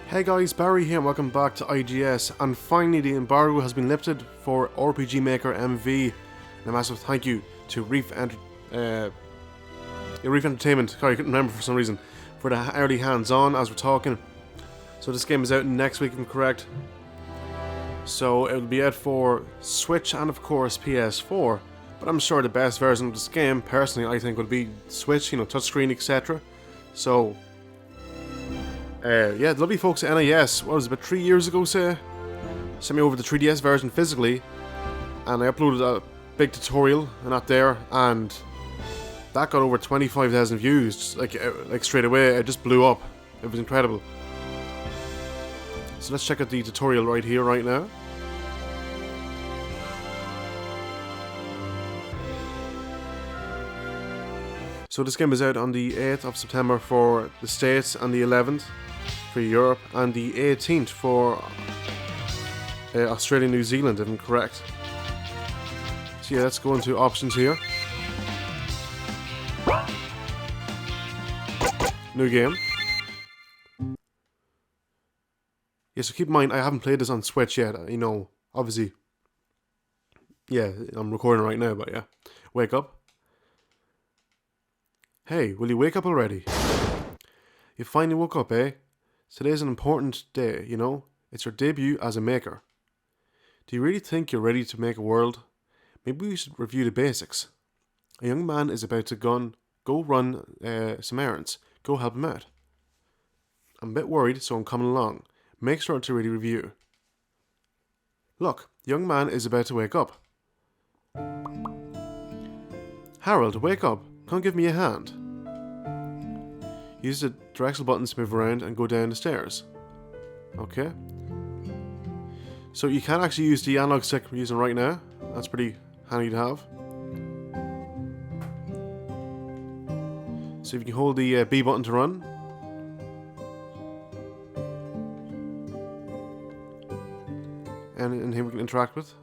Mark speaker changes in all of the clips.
Speaker 1: Hey guys, Barry here and welcome back to IGS, and finally the embargo has been lifted for RPG Maker MV, and a massive thank you to Reef Entertainment, sorry I couldn't remember for some reason, for the early hands-on as we're talking. So this game is out next week if I'm correct, so it will be out for Switch and of course PS4, but I'm sure the best version of this game, personally I think, would be Switch, you know, touchscreen etc. So yeah, the lovely folks at NIS, what was it, about 3 years ago, say, sent me over the 3DS version physically, and I uploaded a big tutorial and that there, and that got over 25,000 views, like straight away. It just blew up. It was incredible. So let's check out the tutorial right here, right now. So this game is out on the 8th of September for the States, and the 11th for Europe, and the 18th for Australia and New Zealand, if I'm correct. So yeah, let's go into options here. New game. Yeah, so keep in mind, I haven't played this on Switch yet, you know, obviously. Yeah, I'm recording right now, but yeah. Wake up. Hey, will you wake up already? You finally woke up, eh? Today's an important day, you know? It's your debut as a maker. Do you really think you're ready to make a world? Maybe we should review the basics. A young man is about to go run some errands. Go help him out. I'm a bit worried, so I'm coming along. Make sure to really review. Look, the young man is about to wake up. Harold, wake up. Come give me a hand. Use the directional buttons to move around and go down the stairs. Okay. So you can actually use the analog stick we're using right now. That's pretty handy to have. So if you can hold the B button to run. And here we can interact with.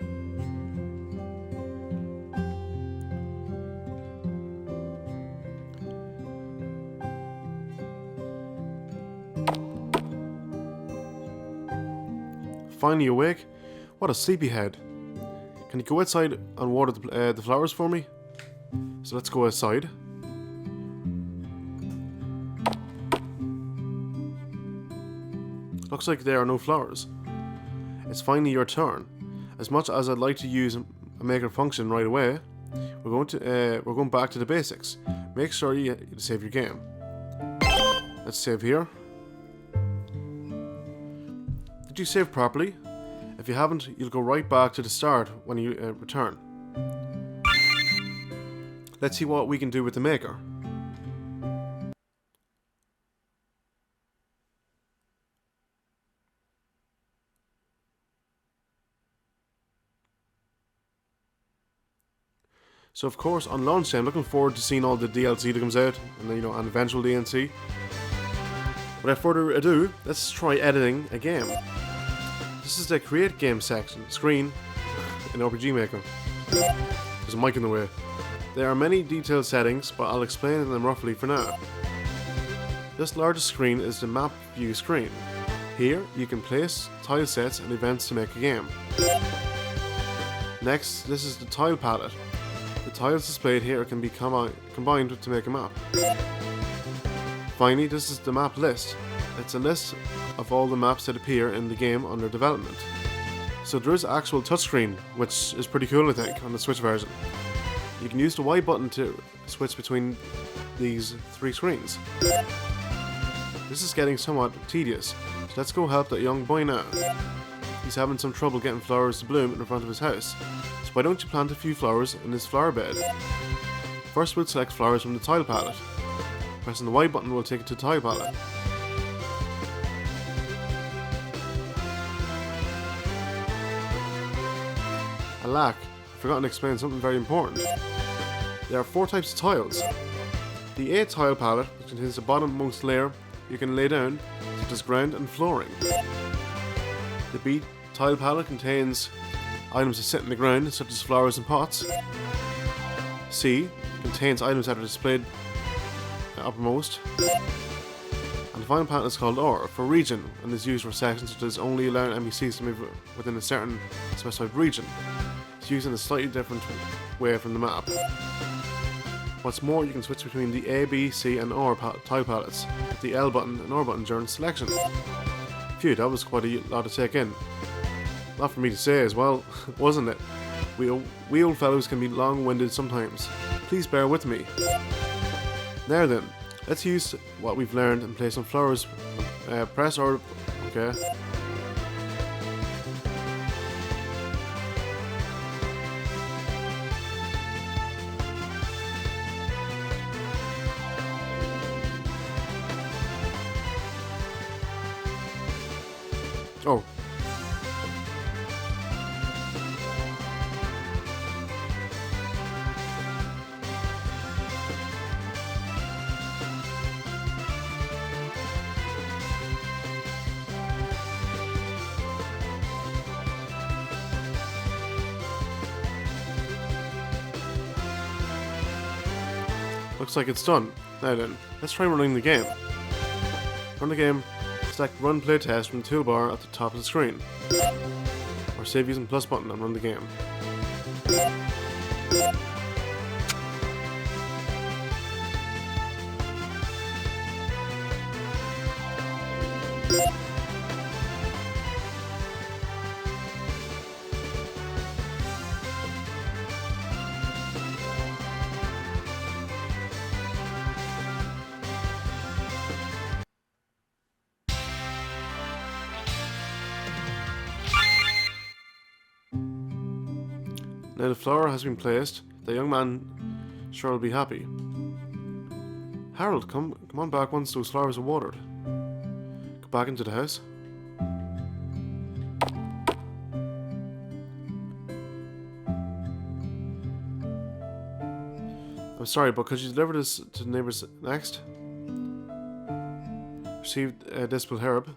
Speaker 1: Finally awake? What a sleepyhead. Can you go outside and water the flowers for me? So let's go outside. Looks like there are no flowers. It's finally your turn. As much as I'd like to use a maker function right away, we're going back to the basics. Make sure you save your game. Let's save here. Did you save properly? If you haven't, you'll go right back to the start when you return. Let's see what we can do with the maker. So of course, on launch day, I'm looking forward to seeing all the DLC that comes out, and then, you know, an eventual DLC. Without further ado, let's try editing a game. This is the Create Game screen in RPG Maker. There's a mic in the way. There are many detailed settings, but I'll explain them roughly for now. This largest screen is the Map View screen. Here, you can place tile sets and events to make a game. Next, this is the tile palette. The tiles displayed here can be combined to make a map. Finally, this is the map list. It's a list of all the maps that appear in the game under development. So there is actual touchscreen, which is pretty cool I think, on the Switch version. You can use the Y button to switch between these three screens. This is getting somewhat tedious, so let's go help that young boy now. He's having some trouble getting flowers to bloom in front of his house, so why don't you plant a few flowers in his flower bed? First we'll select flowers from the tile palette. Pressing the Y button will take it to the tile palette. Alack, I've forgotten to explain something very important. There are 4 types of tiles. The A tile palette, which contains the bottommost layer you can lay down, such as ground and flooring. The B tile palette contains items that sit in the ground, such as flowers and pots. C contains items that are displayed uppermost. And the final pattern is called OR for region and is used for sections such as only allowing NPCs to move within a certain specified region. It's used in a slightly different way from the map. What's more, you can switch between the A, B, C and OR tile palettes with the L button and OR button during selection. Phew, that was quite a lot to take in. Not for me to say as well, wasn't it? We old fellows can be long-winded sometimes. Please bear with me. Now then, let's use what we've learned and place some flowers. Press or... okay. Oh. Looks like it's done. Now then, let's try running the game. Run the game, select Run Play Test from the toolbar at the top of the screen. Or save using plus button and run the game. Now the flower has been placed, the young man sure will be happy. Harold, come on back once those flowers are watered. Go back into the house. I'm sorry, but could you deliver this to the neighbours next? Received Disple Herb.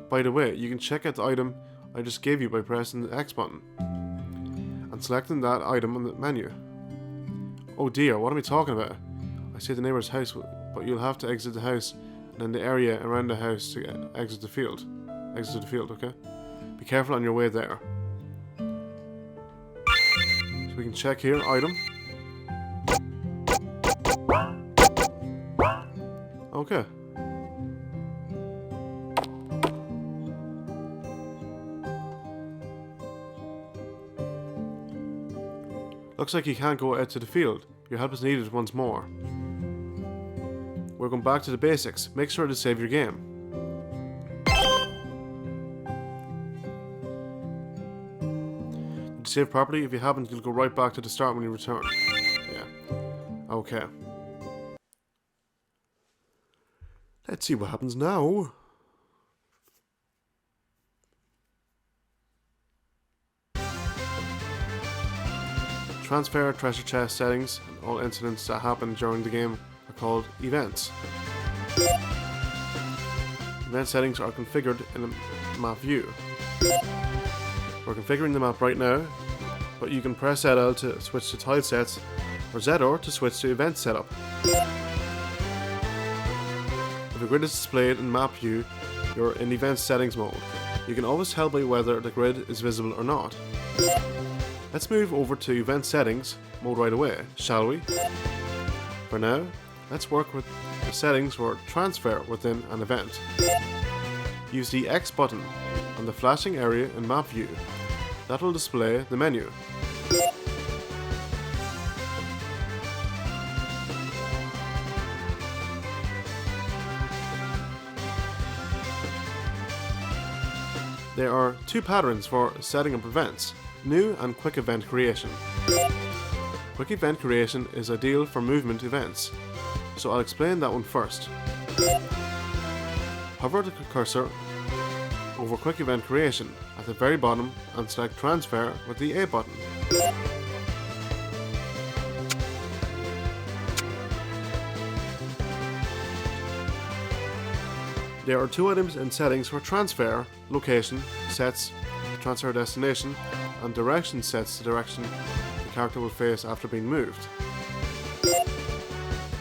Speaker 1: By the way, you can check out the item I just gave you by pressing the X button and selecting that item on the menu. Oh dear, what am I talking about? I see the neighbour's house, but you'll have to exit the house and then the area around the house to exit the field. Exit the field, okay? Be careful on your way there. So we can check here, item. Okay. Looks like you can't go out to the field. Your help is needed once more. We're going back to the basics. Make sure to save your game. Did you save properly? If you haven't, you'll go right back to the start when you return. Yeah. Okay. Let's see what happens now. Transfer treasure chest settings and all incidents that happen during the game are called events. Event settings are configured in the map view. We're configuring the map right now, but you can press ZL to switch to tile sets or ZR to switch to event setup. If a grid is displayed in map view, you're in event settings mode. You can always tell by whether the grid is visible or not. Let's move over to event settings mode right away, shall we? For now, let's work with the settings for transfer within an event. Use the X button on the flashing area in map view. That will display the menu. There are two patterns for setting up events. New and quick event creation. Quick event creation is ideal for movement events, so I'll explain that one first. Hover the cursor over quick event creation at the very bottom and select transfer with the A button. There are two items in settings for transfer: location sets the transfer destination, and direction sets the direction the character will face after being moved.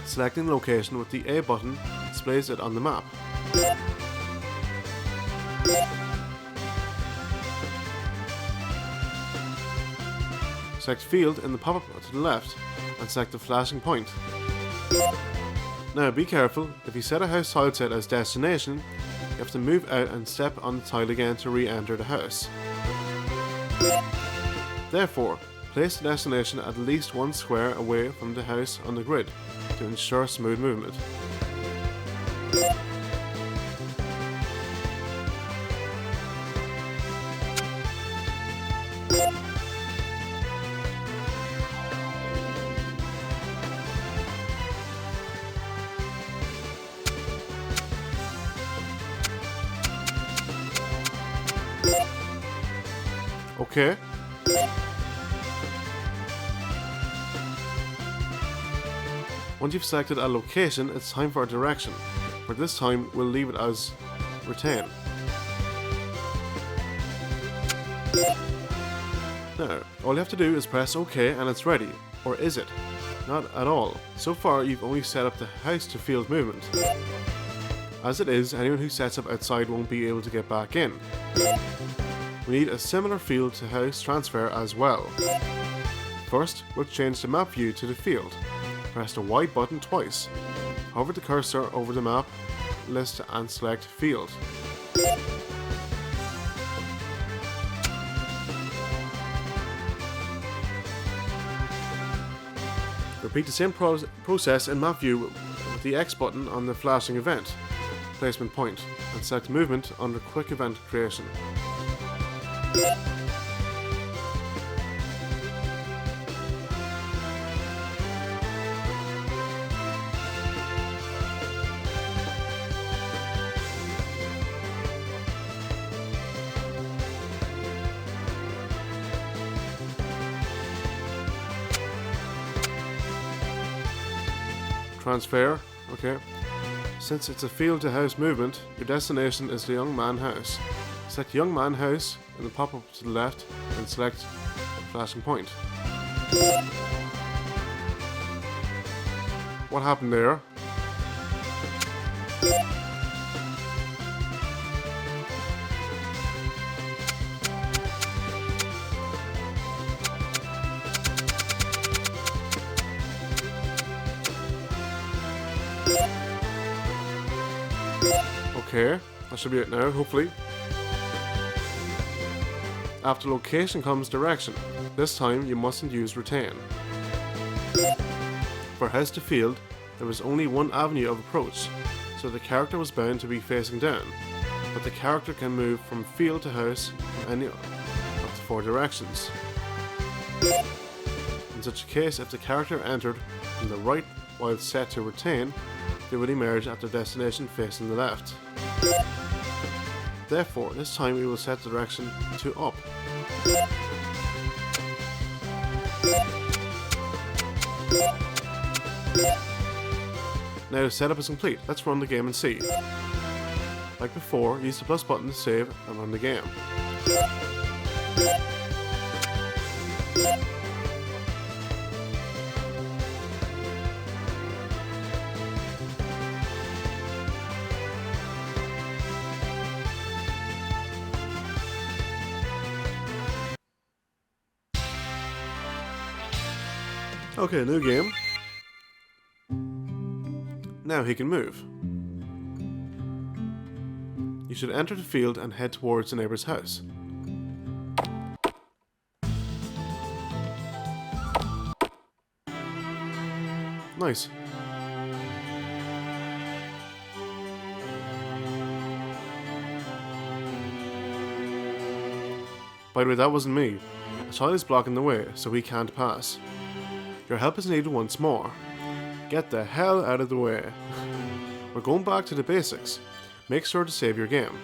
Speaker 1: Selecting location with the A button displays it on the map. Select field in the pop-up to the left and select the flashing point. Now be careful, if you set a house tile set as destination, you have to move out and step on the tile again to re-enter the house. Therefore, place the destination at least one square away from the house on the grid to ensure smooth movement. Okay. Once you've selected a location, it's time for a direction. For this time, we'll leave it as retain. Now, all you have to do is press OK and it's ready. Or is it? Not at all. So far, you've only set up the house to field movement. As it is, anyone who sets up outside won't be able to get back in. We need a similar field to house transfer as well. First, we'll change the map view to the field. Press the Y button twice. Hover the cursor over the map list and select field. Repeat the same process in map view with the X button on the flashing event placement point and select movement under quick event creation. Transfer, okay. Since it's a field to house movement, your destination is the young man house. Select young man house in the pop-up to the left and select flashing point. What happened there? Okay, that should be it now, hopefully. After location comes direction. This time you mustn't use retain. For house to field, there was only one avenue of approach, so the character was bound to be facing down, but the character can move from field to house from any of the four directions. In such a case, if the character entered from the right while set to retain, they would emerge at their destination facing the left. Therefore, this time we will set the direction to up. Now setup is complete, let's run the game and see. Like before, use the plus button to save and run the game. Okay, new game. Now he can move. You should enter the field and head towards the neighbor's house. Nice. By the way, that wasn't me. A child is blocking the way, so he can't pass. Your help is needed once more. Get the hell out of the way. We're going back to the basics. Make sure to save your game.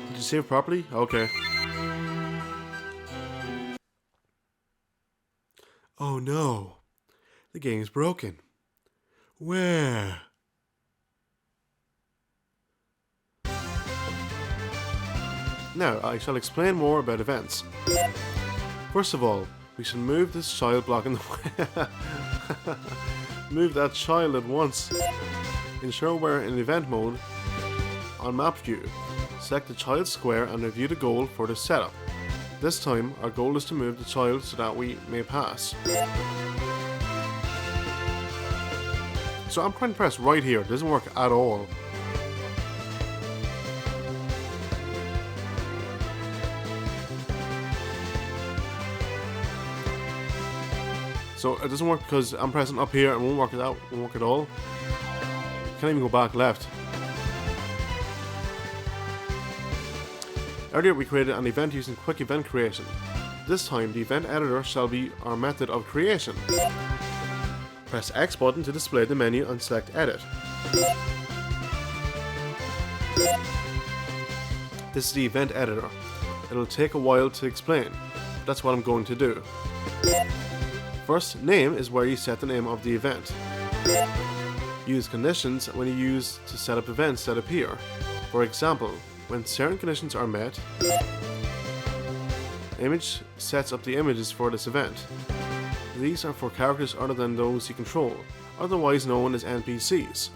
Speaker 1: Did you save properly? Okay. Oh no. The game's broken. Where? Now, I shall explain more about events. First of all, We should move this child blocking the way. Move that child at once. Ensure we're in event mode on map view. Select the child square and review the goal for the setup. This time, our goal is to move the child so that we may pass. So I'm trying to press right here. It doesn't work at all. So it doesn't work because I'm pressing up here and won't work it out, won't work at all. Can't even go back left. Earlier we created an event using quick event creation. This time the event editor shall be our method of creation. Press X button to display the menu and select edit. This is the event editor. It'll take a while to explain. That's what I'm going to do. First, name is where you set the name of the event. Use conditions when you use to set up events that appear. For example, when certain conditions are met, image sets up the images for this event. These are for characters other than those you control, otherwise known as NPCs.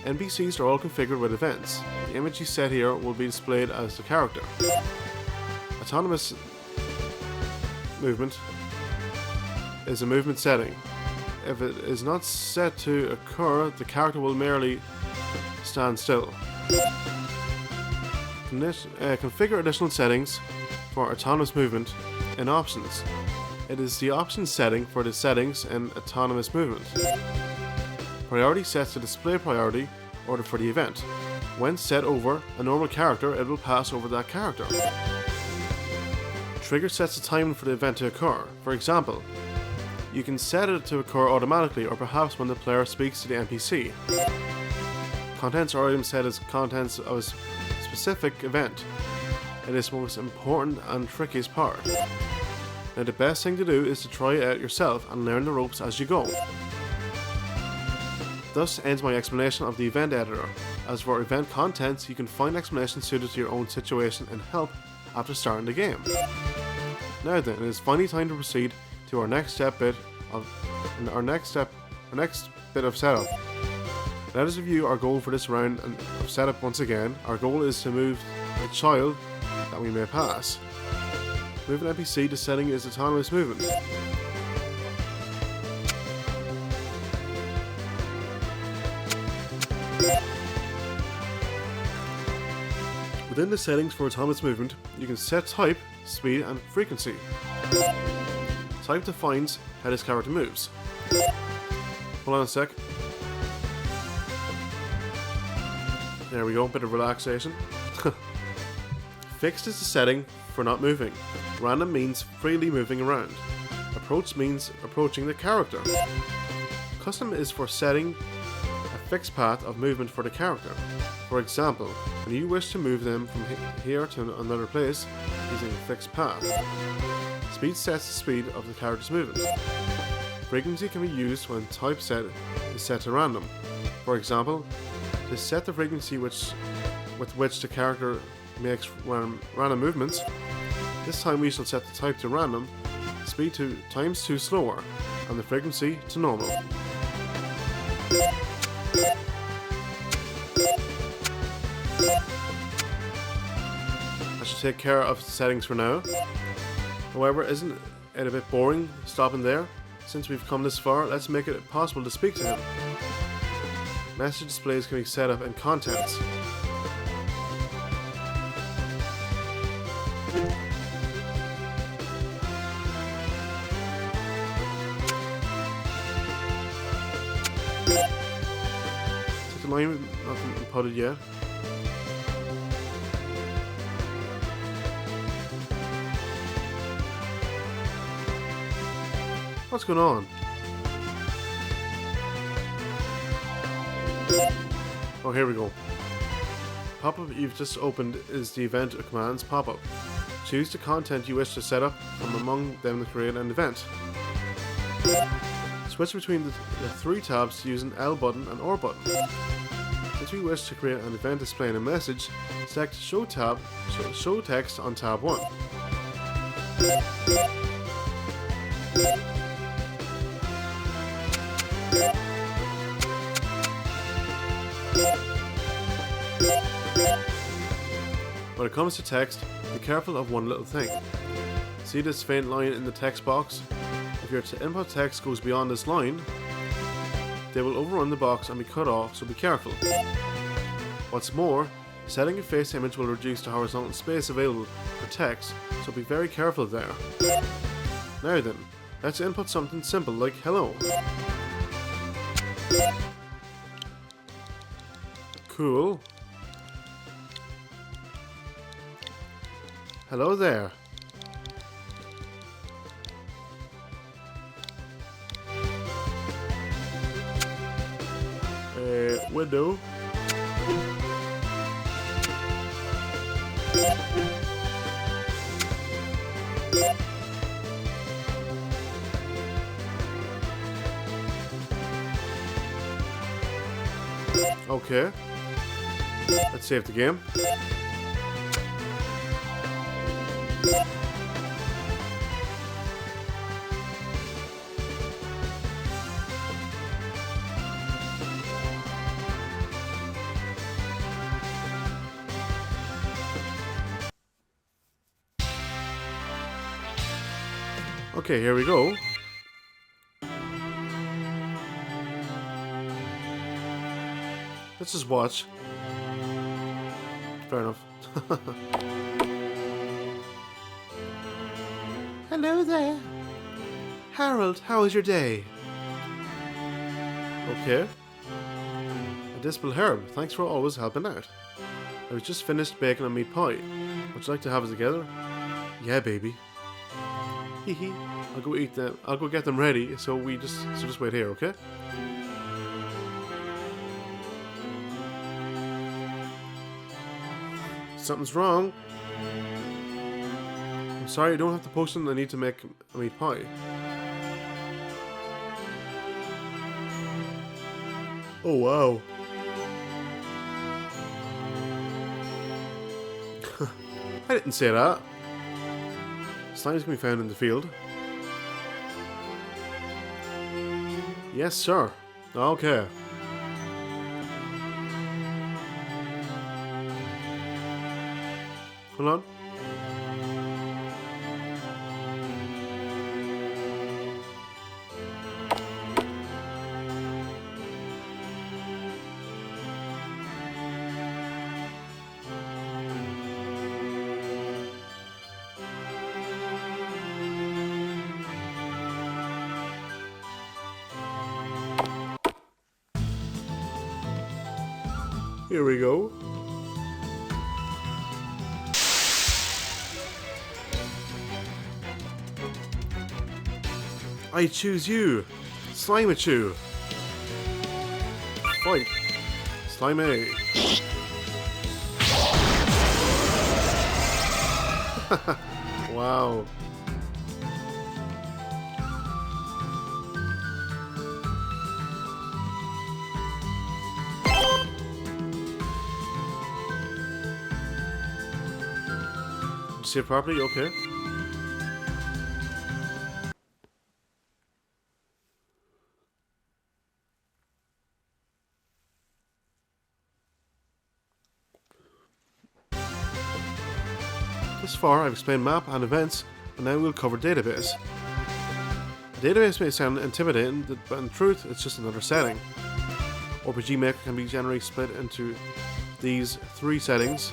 Speaker 1: NPCs are all configured with events. The image you set here will be displayed as the character. Autonomous movement is a movement setting. If it is not set to occur, the character will merely stand still. Configure additional settings for autonomous movement in options. It is the options setting for the settings in autonomous movement. Priority sets the display priority order for the event. When set over a normal character, it will pass over that character. Trigger sets the timing for the event to occur. For example, you can set it to occur automatically or perhaps when the player speaks to the NPC. Contents or items set as contents of a specific event. It is the most important and trickiest part. Now the best thing to do is to try it out yourself and learn the ropes as you go. Thus ends my explanation of the event editor. As for event contents, you can find explanations suited to your own situation and help after starting the game. Now then, it is finally time to proceed to our next bit of setup. Let us review our goal for this round of setup once again. Our goal is to move the child that we may pass. Move an NPC to setting is autonomous movement. Within the settings for autonomous movement, you can set type, speed, and frequency. Type defines how this character moves. Hold on a sec. There we go, bit of relaxation. Fixed is the setting for not moving. Random means freely moving around. Approach means approaching the character. Custom is for setting a fixed path of movement for the character. For example, when you wish to move them from here to another place using a fixed path. Speed sets the speed of the character's movement. Frequency can be used when type set is set to random. For example, to set the frequency with which the character makes random movements, this time we shall set the type to random, speed to ×2 slower, and the frequency to normal. That should take care of the settings for now. However, isn't it a bit boring stopping there? Since we've come this far, let's make it possible to speak to him. Message displays can be set up in contents. Set the line not inputted yet. What's going on? Oh, here we go. Pop-up you've just opened is the event commands pop-up. Choose the content you wish to set up from among them to create an event. Switch between the three tabs using L button and R button. Since we wish to create an event displaying a message, select show text on tab 1. When it comes to text, be careful of one little thing. See this faint line in the text box? If your input text goes beyond this line, they will overrun the box and be cut off, so be careful. What's more, setting a face image will reduce the horizontal space available for text, so be very careful there. Now then, let's input something simple like hello. Cool. Hello there. Window. Okay. Let's save the game. Okay, here we go. Let's just watch. Fair enough. Hello there. Harold, how was your day? Okay. A dismal herb, thanks for always helping out. I was just finished baking a meat pie. Would you like to have it together? Yeah, baby. Hee. I'll go eat them. I'll go get them ready. So just wait here, okay? Something's wrong. I'm sorry, I don't have to post them. I need to make a meat pie. Oh wow. I didn't say that. Slimes can be found in the field. Yes, sir. Okay. Hold on. Here we go. I choose you, Slimachu. Fight, Slime. Wow. Did you see it properly? Okay. Thus far, I've explained map and events, and now we'll cover database. A database may sound intimidating, but in truth, it's just another setting. RPG Maker can be generally split into these 3 settings.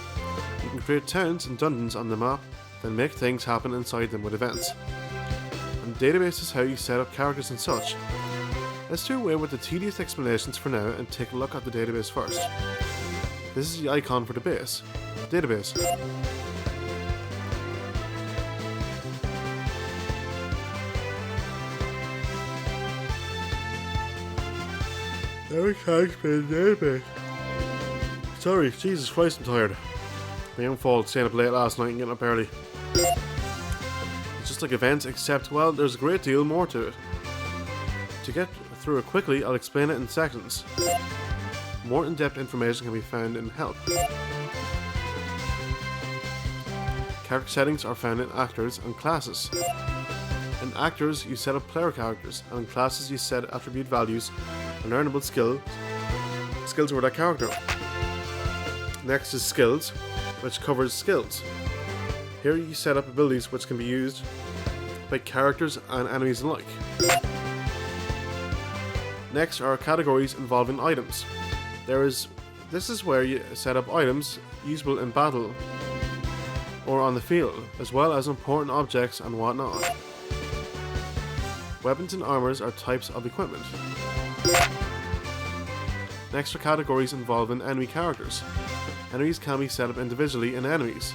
Speaker 1: You can create towns and dungeons on the map, then make things happen inside them with events. And database is how you set up characters and such. Let's do away with the tedious explanations for now and take a look at the database first. This is the icon for the base. Database. Now we can't explain the database. Sorry, Jesus Christ, I'm tired. My own fault, staying up late last night and getting up early. It's just like events, except, well, there's a great deal more to it. To get through it quickly, I'll explain it in sections. More in-depth information can be found in Help. Character settings are found in Actors and Classes. In actors, you set up player characters, and in classes, you set attribute values and earnable skills for that character. Next is skills, which covers skills. Here you set up abilities which can be used by characters and enemies alike. Next are categories involving items. This is where you set up items usable in battle or on the field, as well as important objects and whatnot. Weapons and armors are types of equipment. Next are categories involving enemy characters. Enemies can be set up individually in enemies,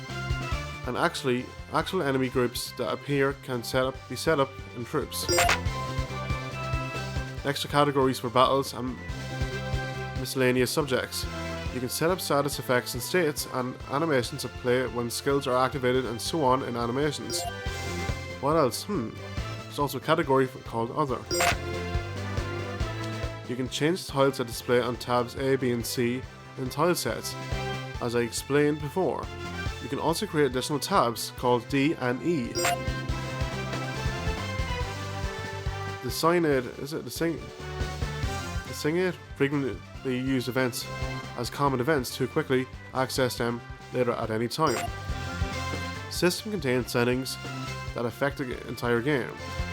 Speaker 1: and actual enemy groups that appear can be set up in troops. Next are categories for battles and miscellaneous subjects. You can set up status effects and states and animations of play when skills are activated and so on in animations. What else? There's also a category called Other. You can change tiles that display on tabs A, B and C in tile sets, as I explained before. You can also create additional tabs called D and E. The Sign Aid, the Sing Aid? Frequently used events as common events to quickly access them later at any time. System contains settings that affect the entire game.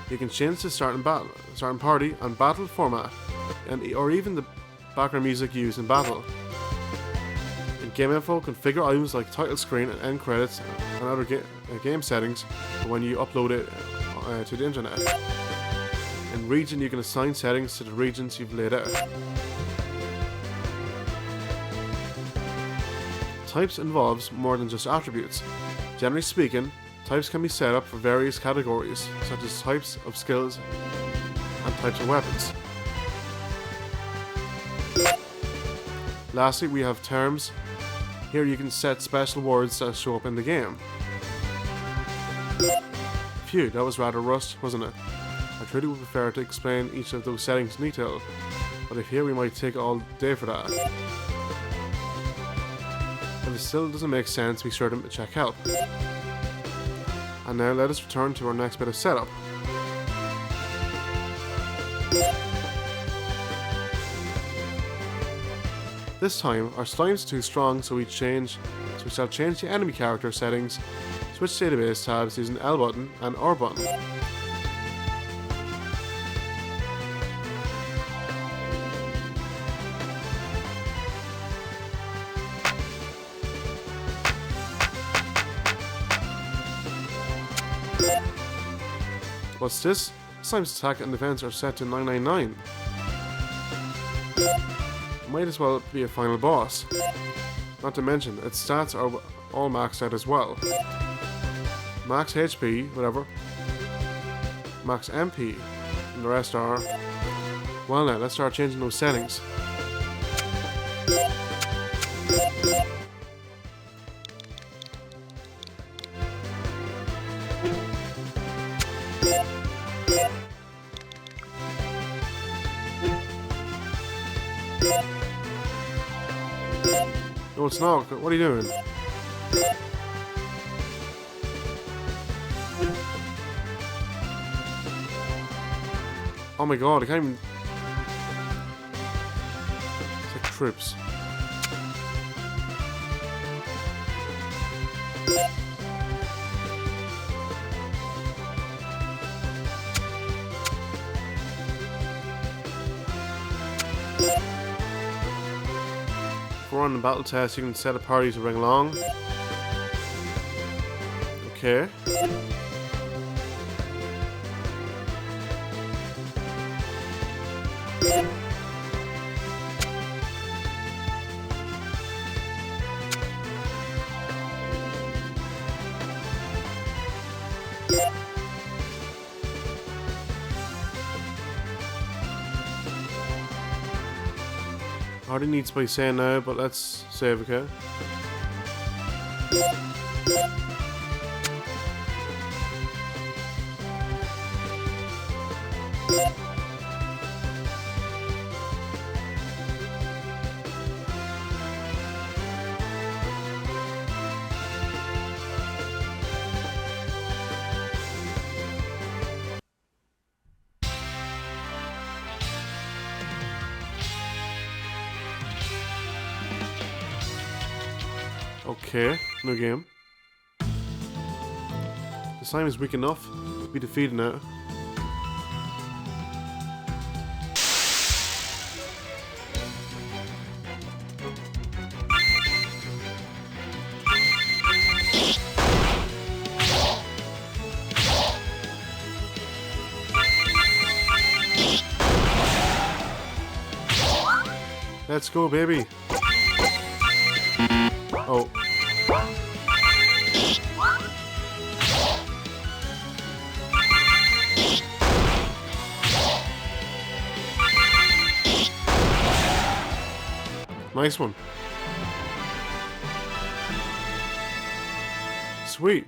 Speaker 1: You can change the starting party and battle format, or even the background music used in battle. In game info, configure items like title screen and end credits and other game settings for when you upload it to the internet. In region, you can assign settings to the regions you've laid out. Types involves more than just attributes. Generally speaking, types can be set up for various categories, such as types of skills and types of weapons. Lastly, we have terms. Here you can set special words that show up in the game. Phew, that was rather rushed, wasn't it? I truly would prefer to explain each of those settings in detail, but if here we might take all day for that. If it still doesn't make sense, be sure to check help. And now let us return to our next bit of setup. This time, our slime is too strong, so we shall change the enemy character settings, switch database tabs using L button and R button. What's this? Slime's attack and defense are set to 999. Might as well be a final boss. Not to mention, its stats are all maxed out as well. Max HP, whatever. Max MP, and the rest are... Well now, let's start changing those settings. No, it's not. What are you doing? Oh my god, I can't even... It's like troops. If we're on the battle test, you can set a party to bring along. Okay. Hardly needs to be saying now, but let's save, okay? Okay, new game. The slime is weak enough to be defeated now. Let's go, baby. Oh. Nice one. Sweet.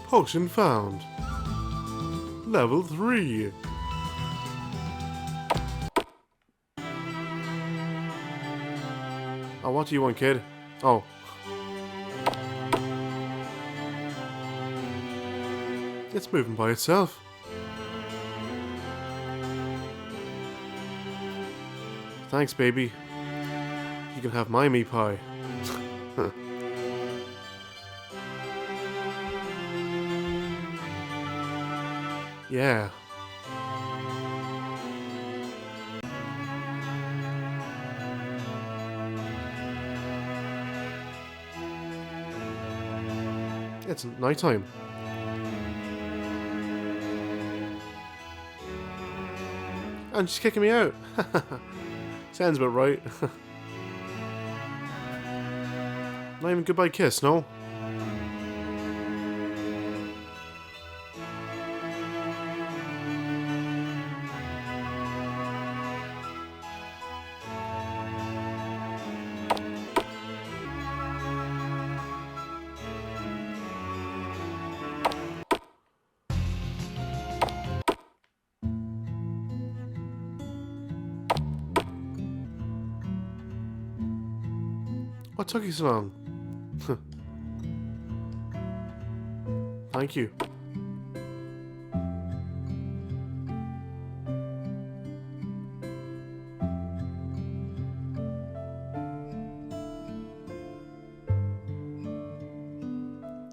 Speaker 1: Potion found. Level 3. Oh, what do you want, kid? Oh. It's moving by itself. Thanks, baby. You can have my meat pie. Yeah. It's nighttime. And she's kicking me out. Sounds about right. Not even goodbye kiss, no? What took you so long? Thank you.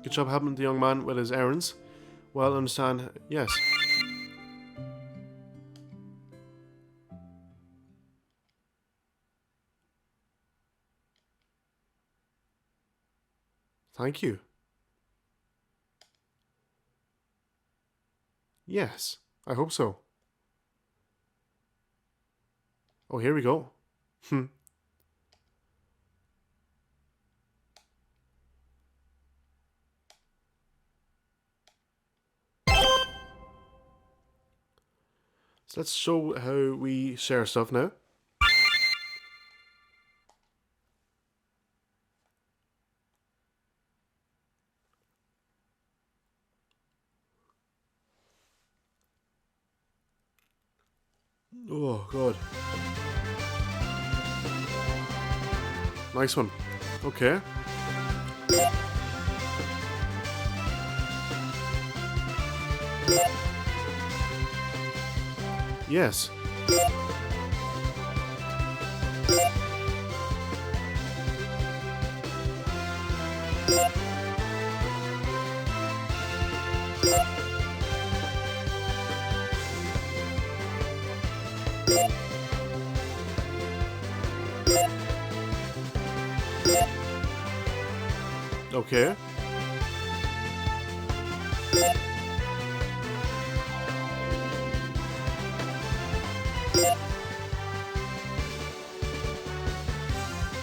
Speaker 1: Good job helping the young man with his errands. Well, understand, yes. Thank you. Yes, I hope so. Oh, here we go. So let's show how we share stuff now. Oh, God. Nice one. Okay. Yes. Okay.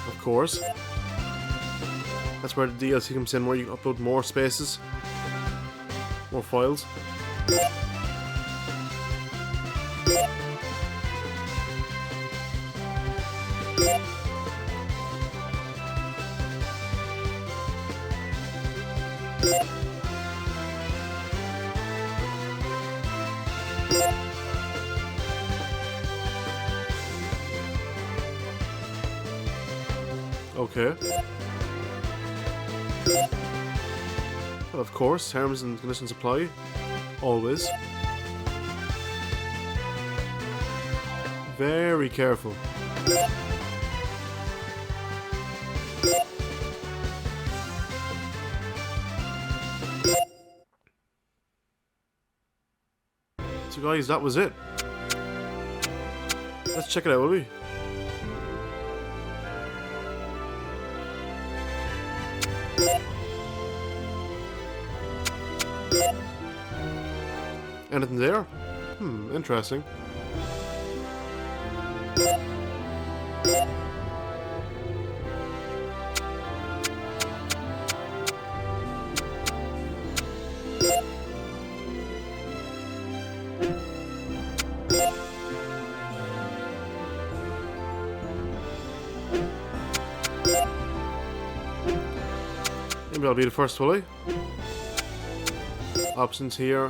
Speaker 1: Of course. That's where the DLC comes in, where you upload more spaces, more files. Okay. Well, of course, terms and conditions apply. Always. Very careful. So guys, that was it. Let's check it out, will we? Anything there? Interesting. Maybe I'll be the first, will I? Options here.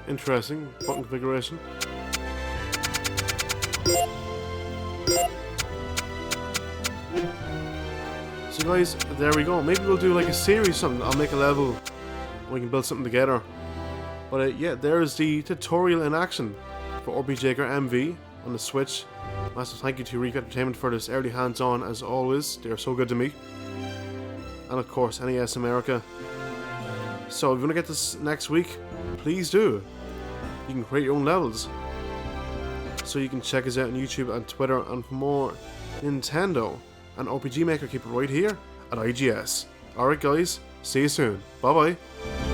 Speaker 1: Interesting button configuration. So guys, there we go. Maybe we'll do like a series or something. I'll make a level. We can build something together. But yeah, there's the tutorial in action for RPG MV on the Switch. Massive thank you to Eureka Entertainment for this early hands-on as always. They are so good to me. And of course, NES America. So if you want to get this next week, please do. You can create your own levels. So you can check us out on YouTube and Twitter, and for more Nintendo and RPG Maker, keep it right here at IGS. Alright guys, see you soon. Bye bye.